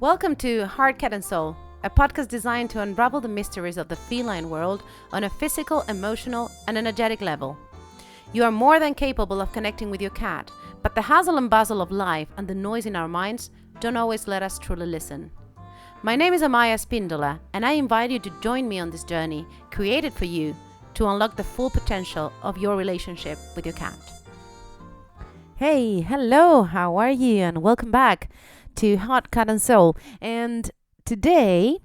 Welcome to Heart, Cat and Soul, a podcast designed to unravel the mysteries of the feline world on a physical, emotional, and energetic level. You are more than capable of connecting with your cat, but the hassle and bustle of life and the noise in our minds don't always let us truly listen. My name is Amaya Spindola, and I invite you to join me on this journey created for you to unlock the full potential of your relationship with your cat. Hey, hello, how are you? And welcome back to Heart, Cat and Soul. And today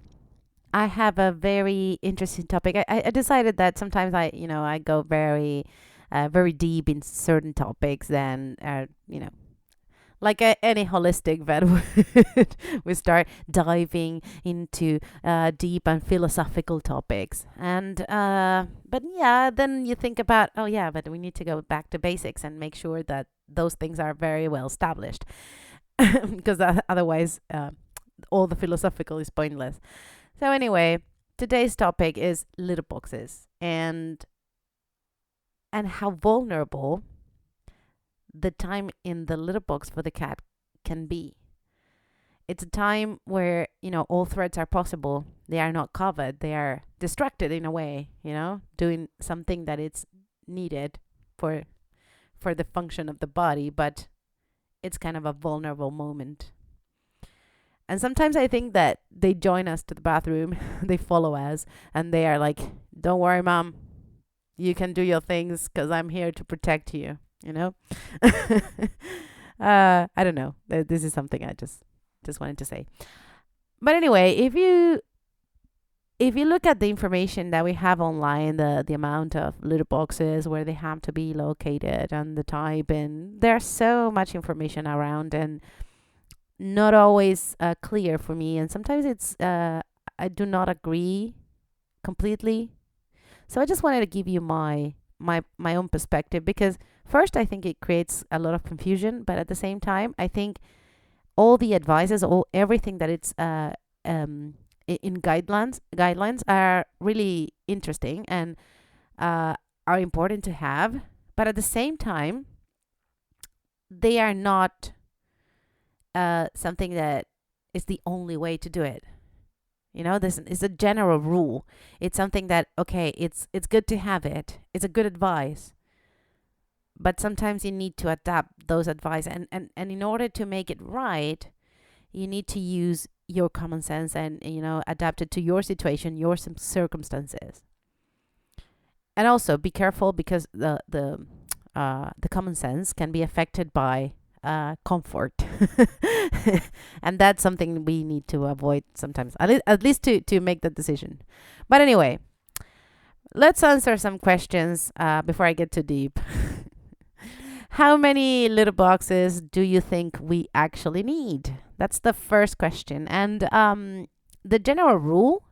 I have a very interesting topic. I decided that sometimes I go very deep in certain topics than like any holistic vet would. We start diving into deep and philosophical topics. And but yeah, then you think about, but we need to go back to basics and make sure that those things are very well established. Because otherwise all the philosophical is pointless. So anyway, today's topic is litter boxes and how vulnerable the time in the litter box for the cat can be. It's a time where, all threats are possible. They are not covered. They are distracted in a way, doing something that it's needed for the function of the body, but it's kind of a vulnerable moment. And sometimes I think that they join us to the bathroom, they follow us, and they are like, don't worry, mom, you can do your things because I'm here to protect you, I don't know. This is something I just wanted to say. But anyway, if you look at the information that we have online, the amount of litter boxes, where they have to be located, and the type, and there's so much information around, and not always clear for me. And sometimes it's I do not agree completely. So I just wanted to give you my own perspective, because first, I think it creates a lot of confusion, but at the same time, I think all the advices, everything that it's in guidelines are really interesting and are important to have, but at the same time they are not something that is the only way to do it. This is a general rule. It's something that, okay, it's good to have it, it's a good advice, but sometimes you need to adapt those advice, and in order to make it right, you need to use your common sense and adapt it to your situation, your circumstances. And also be careful, because the common sense can be affected by comfort. And that's something we need to avoid sometimes, at least to make that decision. But anyway, let's answer some questions before I get too deep. How many litter boxes do you think we actually need? That's the first question. And the general rule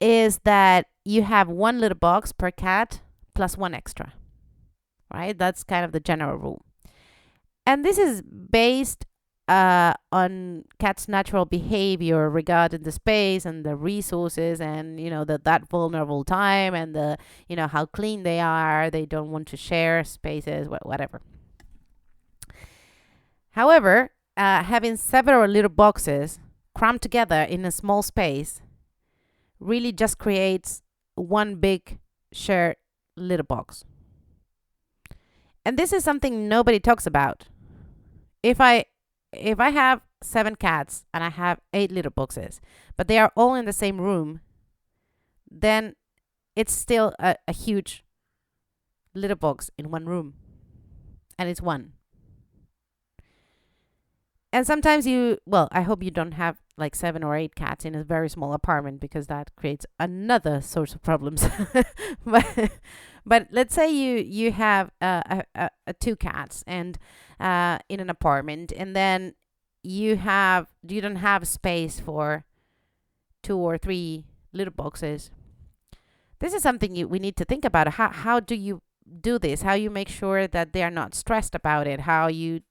is that you have one litter box per cat plus one extra, right? That's kind of the general rule. And this is based on cats' natural behavior regarding the space and the resources, and that vulnerable time, and the how clean they are. They don't want to share spaces, whatever. However, having several little boxes crammed together in a small space really just creates one big shared litter box. And this is something nobody talks about. If I have 7 cats and I have 8 litter boxes, but they are all in the same room, then it's still a huge litter box in one room, and it's one. And sometimes I hope you don't have like 7 or 8 cats in a very small apartment, because that creates another source of problems. But let's say you have 2 cats and in an apartment, and then you don't have space for 2 or 3 litter boxes. This is something we need to think about. How do you do this? How you make sure that they are not stressed about it? How we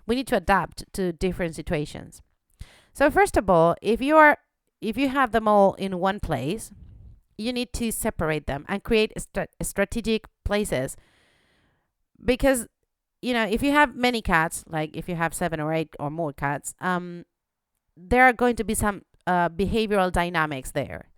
need to adapt to different situations. So first of all, if you have them all in one place, you need to separate them and create strategic places, because if you have many cats, like if you have 7 or 8 or more cats, there are going to be some behavioral dynamics there.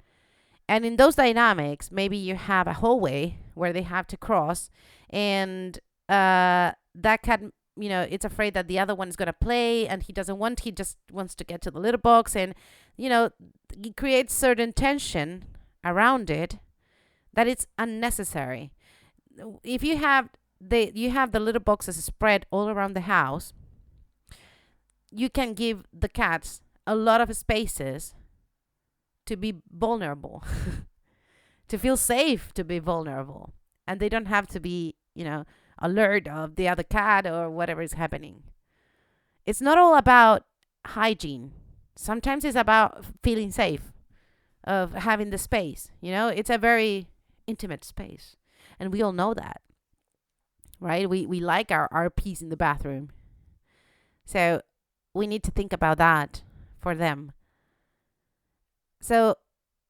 And in those dynamics, maybe you have a hallway where they have to cross, and that can, it's afraid that the other one is going to play, and he just wants to get to the litter box, and, it creates certain tension around it that it's unnecessary. If you have the litter boxes spread all around the house, you can give the cats a lot of spaces to be vulnerable, to feel safe to be vulnerable. And they don't have to be, alert of the other cat or whatever is happening. It's not all about hygiene. Sometimes it's about feeling safe, of having the space. It's a very intimate space. And we all know that, right? We like our peace in the bathroom. So we need to think about that for them. So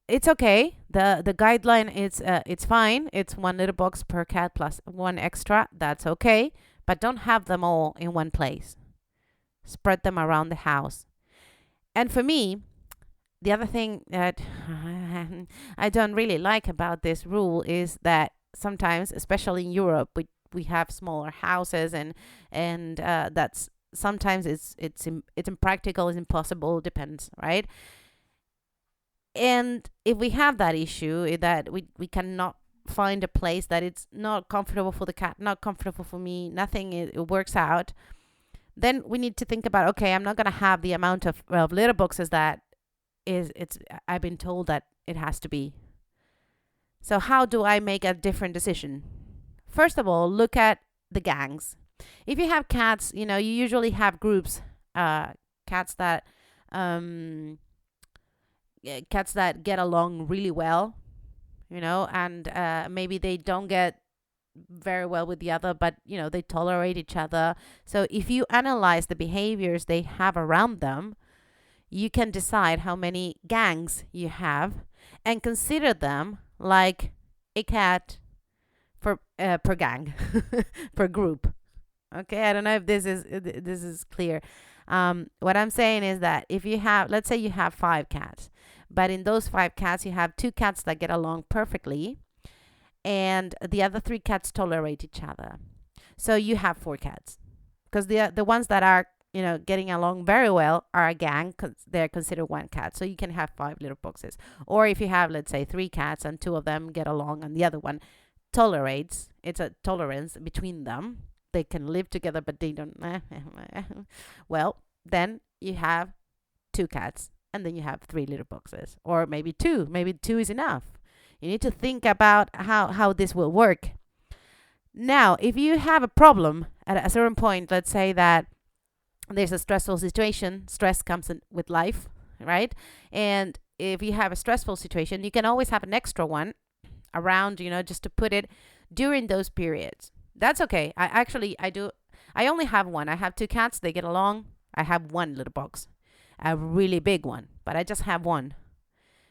it's okay. The guideline is it's fine. It's one litter box per cat plus one extra. That's okay. But don't have them all in one place. Spread them around the house. And for me, the other thing that I don't really like about this rule is that sometimes, especially in Europe, we have smaller houses, and that's sometimes it's impractical, it's impossible, depends, right? And if we have that issue that we cannot find a place that it's not comfortable for the cat, not comfortable for me, nothing it works out, then we need to think about, okay, I'm not going to have the amount of litter boxes that I've been told that it has to be. So how do I make a different decision? First of all, look at the gangs. If you have cats, you usually have groups, cats that get along really well, and maybe they don't get very well with the other, but they tolerate each other. So if you analyze the behaviors they have around them, you can decide how many gangs you have and consider them like a cat for per gang, per group. Okay, I don't know if this is clear. What I'm saying is that if you have, let's say you have 5 cats, but in those 5 cats you have 2 cats that get along perfectly, and the other 3 cats tolerate each other. So you have 4 cats, because the ones that are getting along very well are a gang. They're considered one cat. So you can have 5 litter boxes. Or if you have, let's say, 3 cats and 2 of them get along and the other one tolerates, it's a tolerance between them. They can live together, but they don't. Well, then you have 2 cats, and then you have 3 litter boxes, or maybe 2. Maybe 2 is enough. You need to think about how this will work. Now, if you have a problem at a certain point, let's say that there's a stressful situation. Stress comes in with life, right? And if you have a stressful situation, you can always have an extra one around, just to put it during those periods. That's okay. I only have one. I have 2 cats. They get along. I have 1 litter box, a really big one, but I just have 1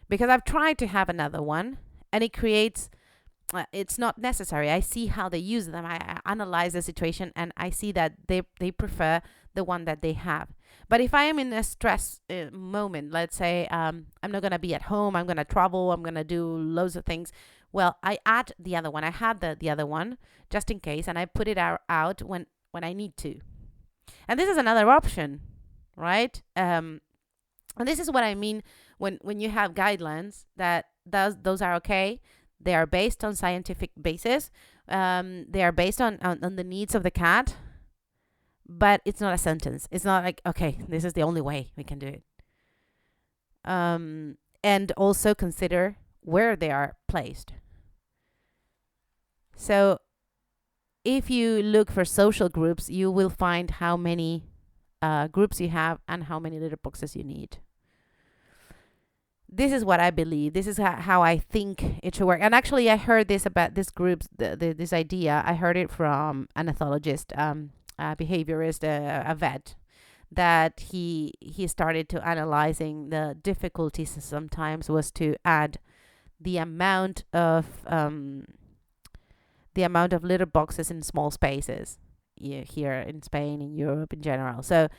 because I've tried to have another one, and it creates. It's not necessary. I see how they use them. I analyze the situation, and I see that they prefer the one that they have. But if I am in a stress moment, let's say I'm not going to be at home, I'm going to travel, I'm going to do loads of things, well, I add the other one. I have the other one just in case, and I put it out when I need to. And this is another option, right? And this is what I mean when you have guidelines that those are okay. They are based on scientific basis. They are based on the needs of the cat. But it's not a sentence. It's not like, okay, this is the only way we can do it. And also consider where they are placed. So if you look for social groups, you will find how many groups you have and how many litter boxes you need. This is what I believe. This is how I think it should work. And actually, I heard this about this group, this idea. I heard it from an ethologist, a behaviorist, a vet, that he started to analyzing the difficulties sometimes was to add the amount of litter boxes in small spaces here in Spain, in Europe in general. So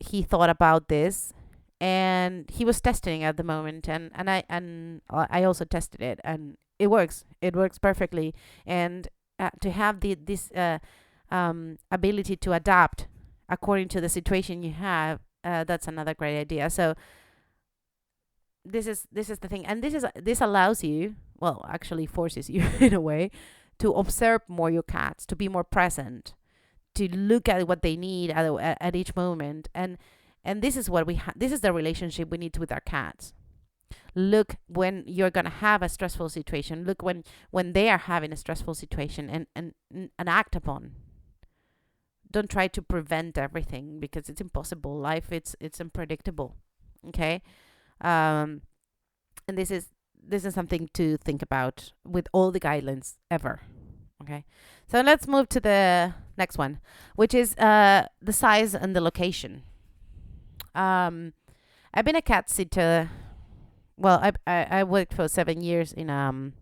he thought about this, and he was testing at the moment, and I also tested it, and it works perfectly. And to have this ability to adapt according to the situation you have, that's another great idea. So this is the thing, and this allows you, well, actually forces you in a way, to observe more your cats, to be more present, to look at what they need at each moment. And this is what this is the relationship we need with our cats. Look when you're going to have a stressful situation, look when they are having a stressful situation, and act upon. Don't try to prevent everything, because it's impossible. Life, it's unpredictable. Okay. um and this is something to think about with all the guidelines ever. Okay, so let's move to the next one, which is the size and the location. I've been a cat sitter. Well, I worked for 7 years in a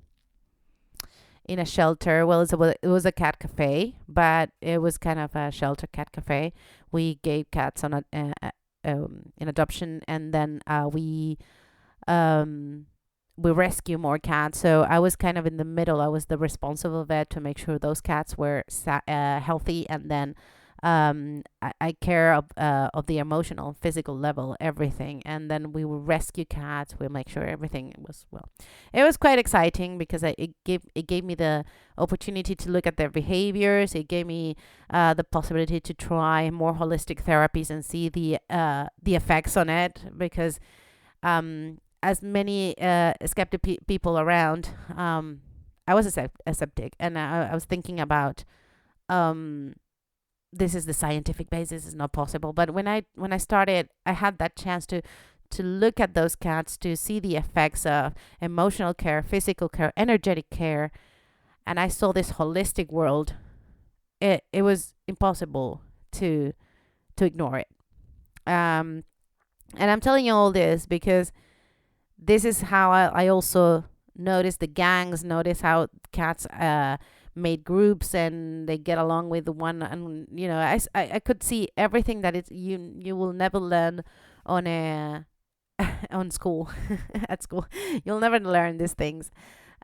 shelter. Well, it was a cat cafe, but it was kind of a shelter cat cafe. We gave cats on in adoption, and then we rescue more cats. So I was kind of in the middle. I was the responsible vet to make sure those cats were healthy, and then I care of the emotional, physical level, everything. And then we will rescue cats. We'll make sure everything was well. It was quite exciting because it gave me the opportunity to look at their behaviors. It gave me the possibility to try more holistic therapies and see the effects on it, because as many skeptic people around, I was a skeptic, and I was thinking about this is the scientific basis, is not possible. But when I started, I had that chance to look at those cats, to see the effects of emotional care, physical care, energetic care, and I saw this holistic world. It was impossible to ignore it. And I'm telling you all this because this is how I also notice the gangs, notice how cats made groups and they get along with one. And, I could see everything that you will never learn on on school, at school. You'll never learn these things.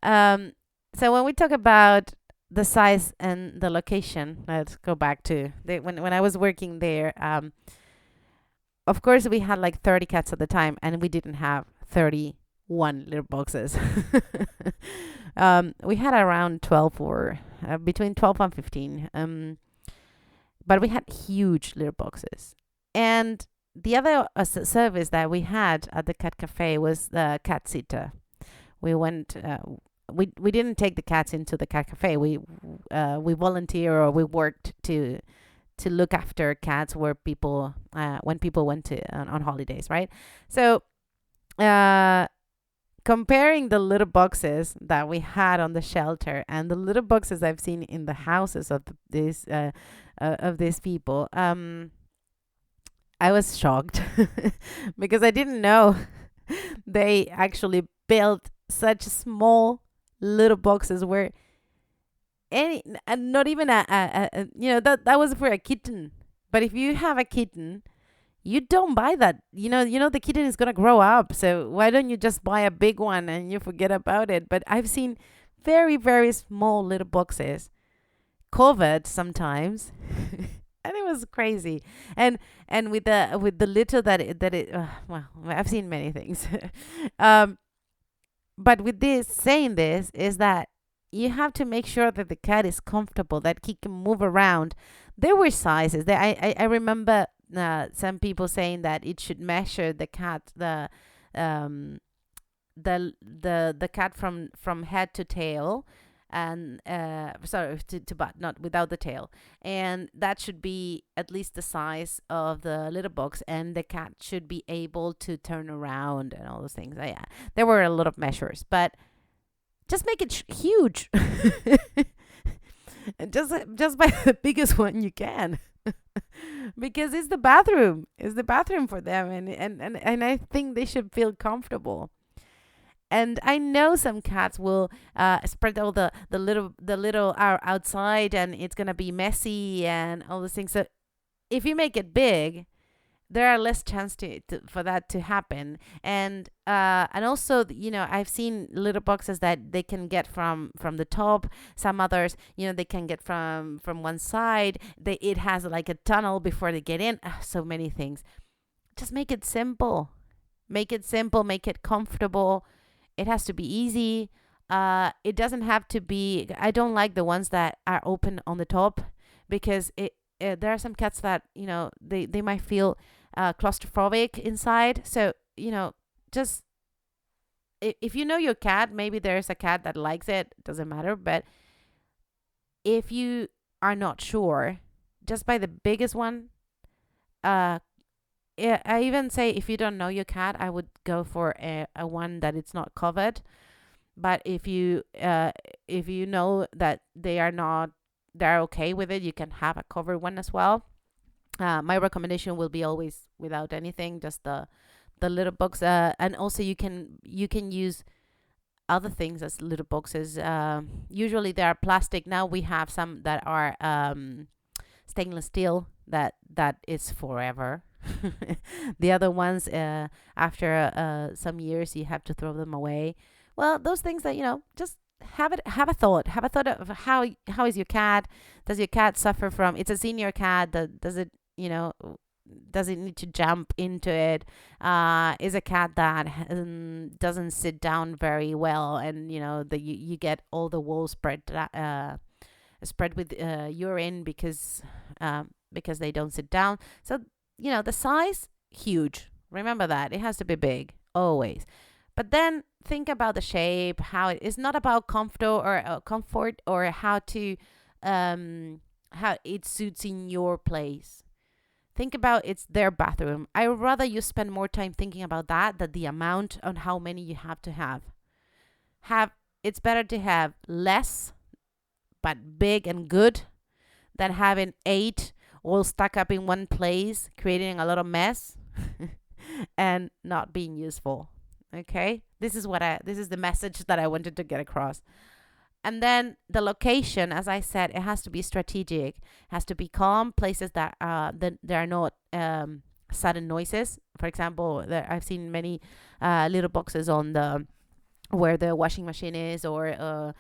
So when we talk about the size and the location, let's go back to when I was working there. Of course, we had like 30 cats at the time, and we didn't have 31 litter boxes. We had around 12, or between 12 and 15. But we had huge litter boxes. And the other service that we had at the cat cafe was the cat sitter. We went. We didn't take the cats into the cat cafe. We volunteer, or we worked to look after cats where people when people went to on holidays, right? So comparing the little boxes that we had on the shelter and the little boxes I've seen in the houses of these people, I was shocked because I didn't know they actually built such small little boxes where not even that was for a kitten. But if you have a kitten, you don't buy that. The kitten is gonna grow up. So why don't you just buy a big one and you forget about it? But I've seen very, very small little boxes covered sometimes, and it was crazy. And with the litter well, I've seen many things. But with saying this is that you have to make sure that the cat is comfortable, that he can move around. There were sizes. I remember some people saying that it should measure the cat, the cat from head to tail, and sorry, to butt, not without the tail, and that should be at least the size of the litter box, and the cat should be able to turn around and all those things. Yeah, there were a lot of measures, but just make it huge. And just buy the biggest one you can. Because it's the bathroom. It's the bathroom for them, and I think they should feel comfortable. And I know some cats will spread all the little outside, and it's gonna be messy and all those things. So if you make it big, there are less chance for that to happen. And also, I've seen litter boxes that they can get from the top. Some others, they can get from one side. It has like a tunnel before they get in. So many things. Just make it simple. Make it simple. Make it comfortable. It has to be easy. It doesn't have to be. I don't like the ones that are open on the top, because there are some cats that they might feel claustrophobic inside. So just if you know your cat, maybe there's a cat that likes it. Doesn't matter. But if you are not sure, just buy the biggest one. Uh, I even say, if you don't know your cat, I would go for a one that it's not covered. But if you know that they're okay with it, you can have a covered one as well. My recommendation will be always without anything, just the little box. And also you can use other things as little boxes. Usually they are plastic. Now we have some that are stainless steel, that is forever. The other ones, after some years, you have to throw them away. Well, those things that just have a thought. Have a thought of how is your cat? Does your cat suffer from? It's a senior cat. Does it does it need to jump into it? Is a cat that doesn't sit down very well, and you get all the walls spread with urine because they don't sit down. So the size, huge. Remember that it has to be big always. But then think about the shape. How it is not about comfort or how it suits in your place. Think about it's their bathroom. I would rather you spend more time thinking about that than the amount on how many you have to have. It's better to have less but big and good than having 8 all stuck up in one place, creating a lot of mess and not being useful. Okay? This is the message that I wanted to get across. And then the location, as I said, it has to be strategic. It has to be calm, places that there are not sudden noises. For example, I've seen many little boxes on the where the washing machine is, or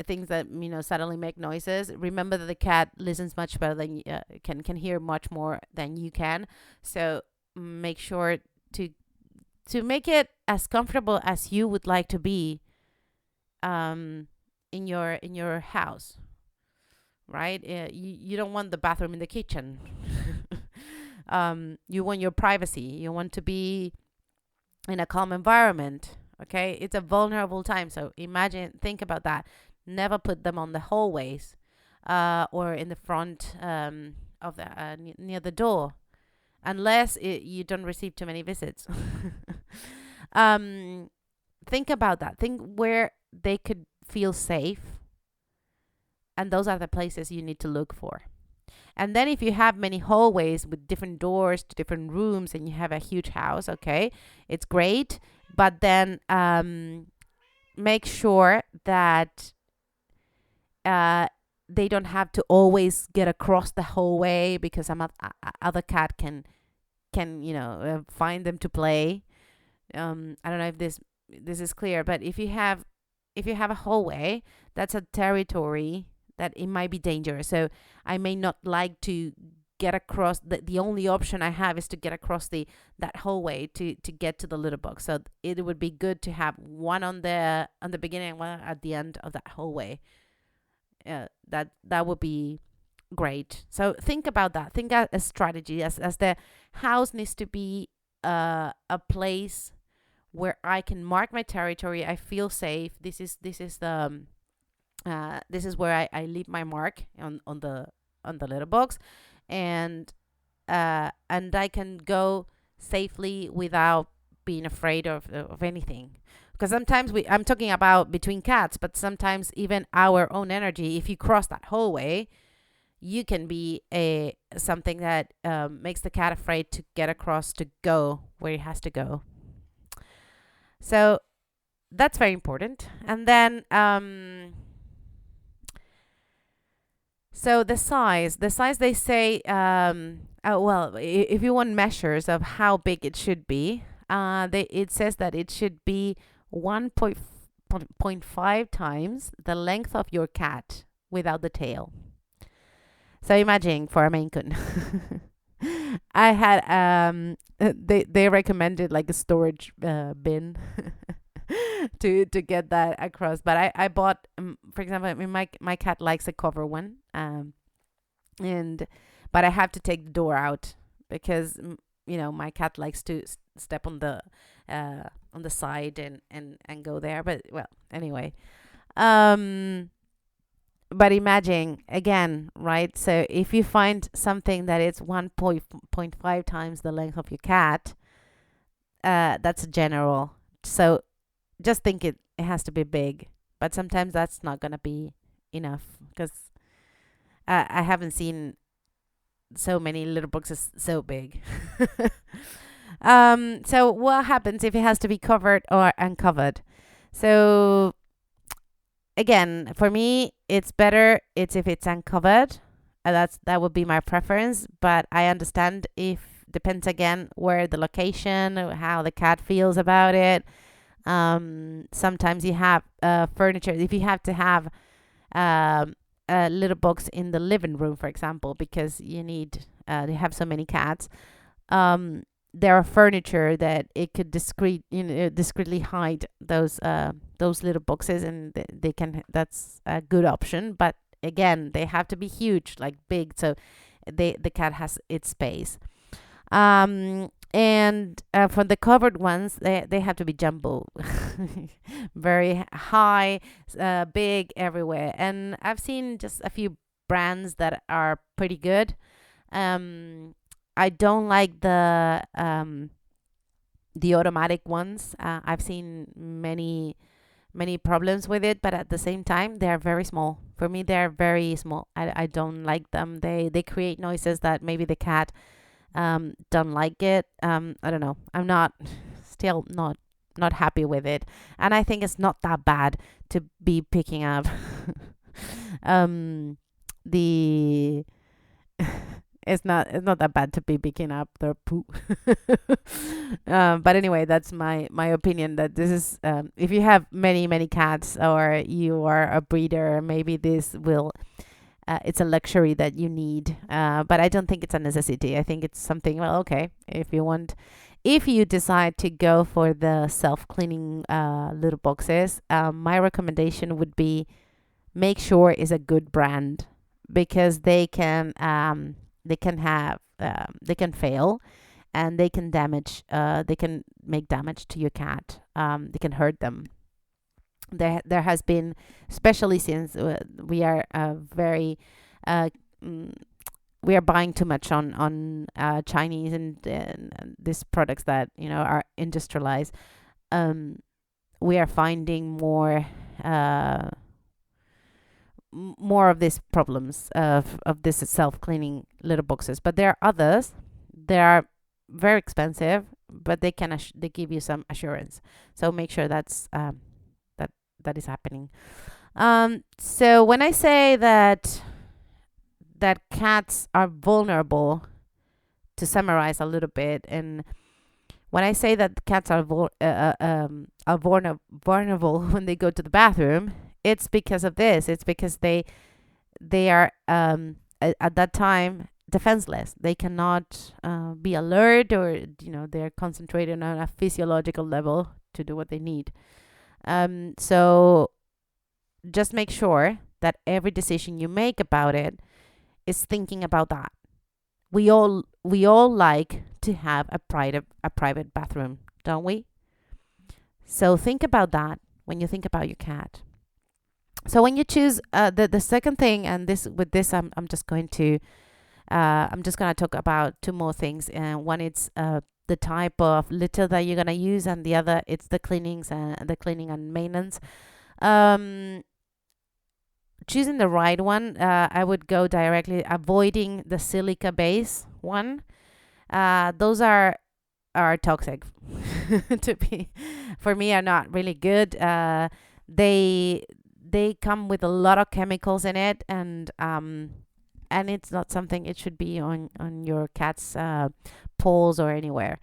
things that suddenly make noises. Remember that the cat listens much better than can hear much more than you can. So make sure to make it as comfortable as you would like to be in your house, right? You don't want the bathroom in the kitchen. You want your privacy. You want to be in a calm environment. Okay, it's a vulnerable time, so think about that. Never put them on the hallways, or in the front of the near the door, unless you don't receive too many visits. Think about that. Think where they could feel safe, and those are the places you need to look for. And then if you have many hallways with different doors to different rooms, and you have a huge house, okay, it's great. But then make sure that they don't have to always get across the hallway, because some other cat can find them to play. I don't know if this is clear, but if you have a hallway, that's a territory that it might be dangerous. So I may not like to get across. The only option I have is to get across that hallway to get to the litter box. So it would be good to have one on the beginning and one at the end of that hallway. That would be great. So think about that. Think a strategy, as the house needs to be a place where I can mark my territory. I feel safe. This is where I leave my mark on the litter box, and I can go safely without being afraid of anything. Because sometimes I'm talking about between cats, but sometimes even our own energy. If you cross that hallway, you can be something that makes the cat afraid to get across to go where it has to go. So that's very important. And then so the size they say well, if you want measures of how big it should be, it says that it should be 1.5 times the length of your cat without the tail. So imagine for a Maine Coon. I had they recommended like a storage bin to get that across, but I bought for example, I mean, my cat likes a cover one, and but I have to take the door out because my cat likes to step on the side and go there. But well, anyway, um, but imagine again, right? So if you find something that is 1.5 times the length of your cat, that's general. So just think it has to be big, but sometimes that's not gonna be enough because I haven't seen so many little boxes so big. So what happens if it has to be covered or uncovered? So again, for me, it's better. It's if it's uncovered. That would be my preference. But I understand if depends again where the location, how the cat feels about it. Sometimes you have furniture. If you have to have a little box in the living room, for example, because they have so many cats. There are furniture that it could discreetly hide those little boxes, and they can. That's a good option. But again, they have to be huge, like big, so the cat has its space. And for the covered ones, they have to be jumbo, very high, big everywhere. And I've seen just a few brands that are pretty good. I don't like the automatic ones. I've seen many problems with it, but at the same time, they are very small. For me, they are very small. I don't like them. They create noises that maybe the cat don't like it. I don't know. I'm not still not happy with it, and I think it's not that bad to be picking up the it's not that bad to be picking up their poo. But anyway, that's my opinion. That this is if you have many cats or you are a breeder, maybe this will it's a luxury that you need. But I don't think it's a necessity. I think it's something. Well, okay, if you decide to go for the self-cleaning little boxes, my recommendation would be make sure it's a good brand because they can fail and they can make damage to your cat. They can hurt them. There has been, especially since we are very we are buying too much on Chinese and these products that are industrialized. We are finding more of these problems of this self-cleaning litter boxes, but there are others. They are very expensive, but they give you some assurance. So make sure that is happening. So when I say that cats are vulnerable, to summarize a little bit, and when I say that cats are vulnerable when they go to the bathroom, it's because of this. It's because they are at that time defenseless. They cannot be alert, or they're concentrated on a physiological level to do what they need. So just make sure that every decision you make about it is thinking about that. We all like to have a private bathroom, don't we? So think about that when you think about your cat. So when you choose the second thing, and I'm just going to talk about two more things. And one is the type of litter that you're gonna use, and the other it's the cleaning and maintenance. Choosing the right one, I would go directly avoiding the silica base one. Those are toxic to be for me, are not really good. They come with a lot of chemicals in it, and and it's not something it should be on your cat's paws or anywhere.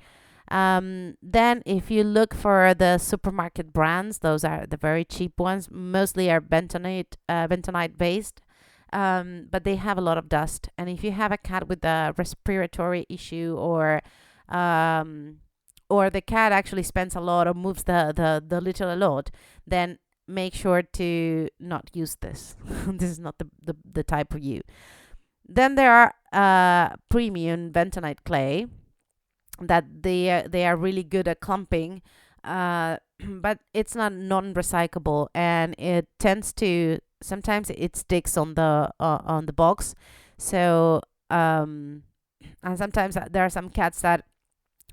Then if you look for the supermarket brands, those are the very cheap ones. Mostly are bentonite based, but they have a lot of dust. And if you have a cat with a respiratory issue, um, or the cat actually spends a lot or moves the litter a lot, then make sure to not use this. This is not the type for you. Then there are premium bentonite clay that they are really good at clumping, but it's not non-recyclable, and it tends to sometimes it sticks on the box. So and sometimes there are some cats that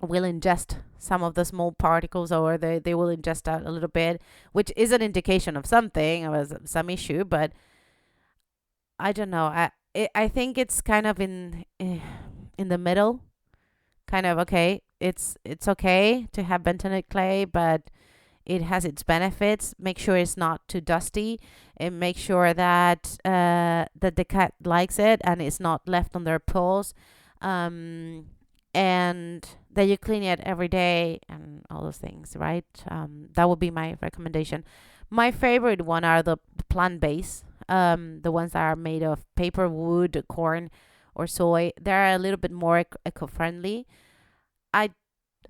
will ingest some of the small particles, or they will ingest a little bit, which is an indication of something or some issue. But I don't know. I think it's kind of in the middle. Kind of okay. It's okay to have bentonite clay, but it has its benefits. Make sure it's not too dusty, and make sure that that the cat likes it and it's not left on their paws, and that you clean it every day and all those things, right? That would be my recommendation. My favorite one are the plant-based, the ones that are made of paper, wood, corn, or soy. They're a little bit more eco-friendly. I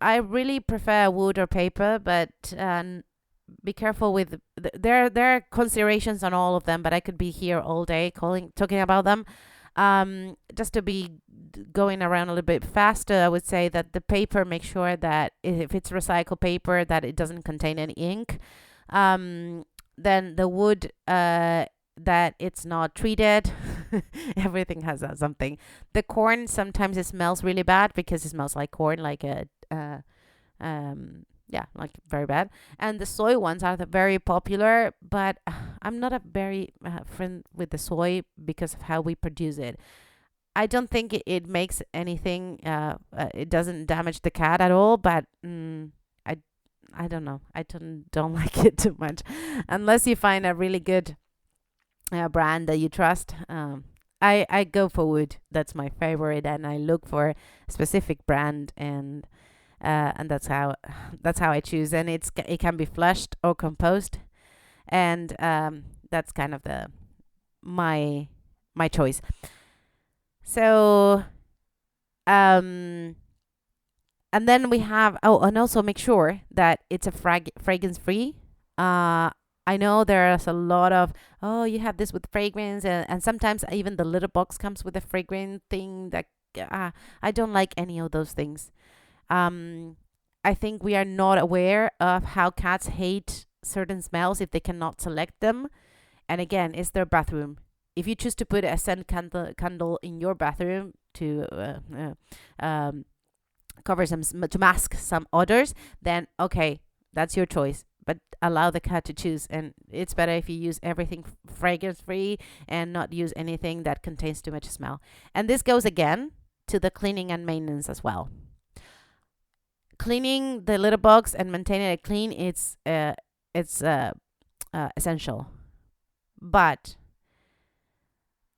I really prefer wood or paper, but be careful with there are considerations on all of them. But I could be here all day talking about them. Just to be going around a little bit faster, I would say that the paper, make sure that if it's recycled paper, that it doesn't contain any ink. Then the wood, that it's not treated. Everything has something. The corn, sometimes it smells really bad because it smells like corn, like a yeah, like very bad. And the soy ones are very popular, but I'm not a very friend with the soy because of how we produce it. I don't think it makes anything. It doesn't damage the cat at all, but I I don't know. I don't like it too much, unless you find a really good brand that you trust. I go for wood. That's my favorite, and I look for a specific brand, and that's how I choose. And it can be flushed or compost, and that's kind of the my choice. So and then we have, and also make sure that it's a fragrance free. I know there's a lot of, oh, you have this with fragrance, and sometimes even the little box comes with a fragrance thing that I don't like any of those things. I think we are not aware of how cats hate certain smells if they cannot select them. And again, it's their bathroom. If you choose to put a scent candle in your bathroom to cover to mask some odors, then okay, that's your choice. But allow the cat to choose, and it's better if you use everything fragrance free and not use anything that contains too much smell. And this goes again to the cleaning and maintenance as well. Cleaning the litter box and maintaining it clean, it's essential. But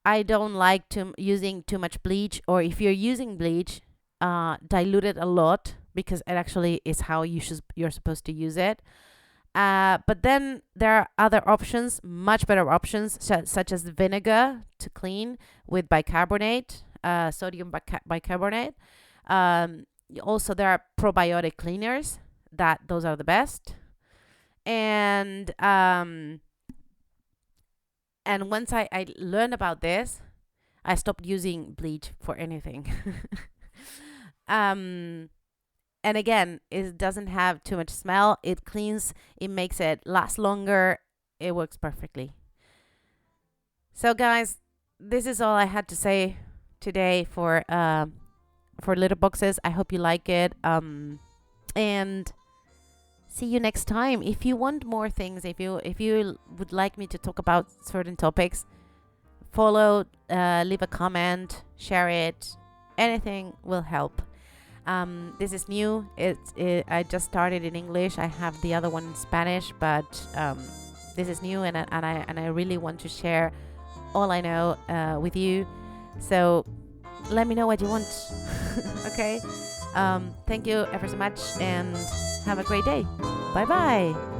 I don't like using too much bleach, or if you're using bleach, dilute it a lot, because it actually is how you're supposed to use it. But then there are other options, much better options, such as vinegar to clean with bicarbonate, sodium bicarbonate. Also, there are probiotic cleaners. Those are the best. And once I learned about this, I stopped using bleach for anything. And again, it doesn't have too much smell. It cleans. It makes it last longer. It works perfectly. So, guys, this is all I had to say today for litter boxes. I hope you like it. And see you next time. If you want more things, if you would like me to talk about certain topics, follow, leave a comment, share it. Anything will help. This is new. I just started in English. I have the other one in Spanish, but this is new, and I really want to share all I know with you. So let me know what you want. Okay. Thank you ever so much, and have a great day. Bye bye.